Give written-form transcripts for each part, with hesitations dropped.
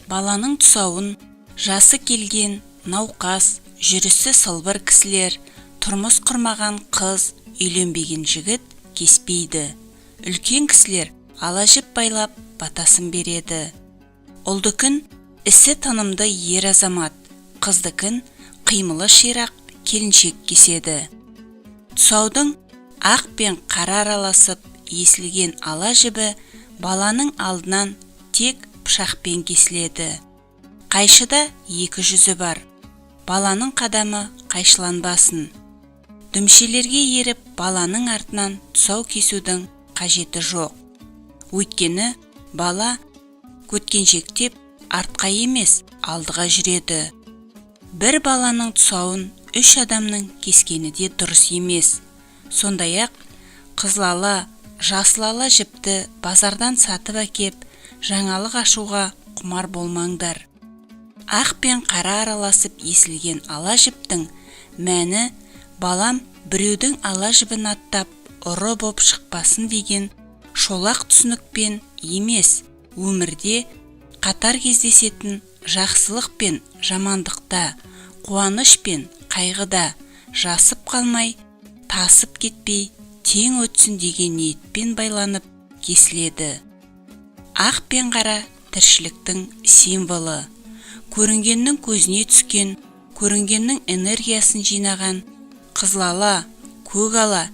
баланың тұсауын жасы келген науқас, жүрісі сылбыр кісілер, тұрмыс құрмаған қыз, үйленбеген жігіт кеспейді. Үлкен кісілер ала жіп байлап батасын береді. Ұлдыкін ісі тынымды ер азамат, қыздыкін қимылы ширақ келіншек кеседі. Тұсаудың ақ пен қара араласып есілген ала жібі баланың алдынан тек пышақпен кесіледі. Қайшыда екі жүзі бар. Баланың қадамы қайшыланбасын. Дүмшелерге еріп баланың артынан тұсау кесудің қажеті жоқ. Өйткені бала көткеншектеп артқа емес алдыға жүреді. Бір баланың тұсауын 3 адамның кескені де дұрыс емес. Сондай-ақ қызылала, жасылала жіпті базардан сатып әкеп, жаңалық ашуға құмар болмаңдар. Ақ пен қара араласып есілген ала жіптің мәні балам біреудің ала жібін аттап ұры боп шықпасын деген шолақ түсінікпен емес, өмірде қатар кездесетін жақсылық пен жамандықта, қуаныш пен қайғыда жасып қалмай, тасып кетпей, тең өтсін деген ниетпен байланып кесіледі. Ақ пен қара тіршіліктің символы. Көрінгеннің көзіне түскен, көрінгеннің энергиясын жинаған, қызылала, көгала,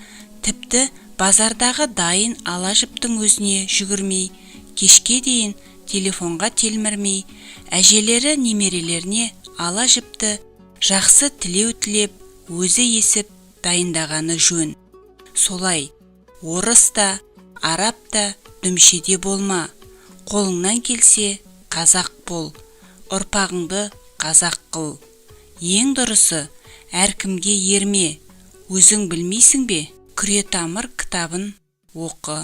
тіпті базардағы дайын ала жіптің өзіне жүгірмей, кешке дейін телефонға телмірмей, әжелері немерелеріне ала жіпті жақсы тілеу тілеп, өзі есіп дайындағаны жөн. Солай, орыс та, араб та дүмшеде болма. Қолыңнан келсе қазақ бол, ұрпағыңды қазақ қыл. Ең дұрысы, әркімге ерме. Өзің білмейсің бе? Күретамыр кітабын оқы.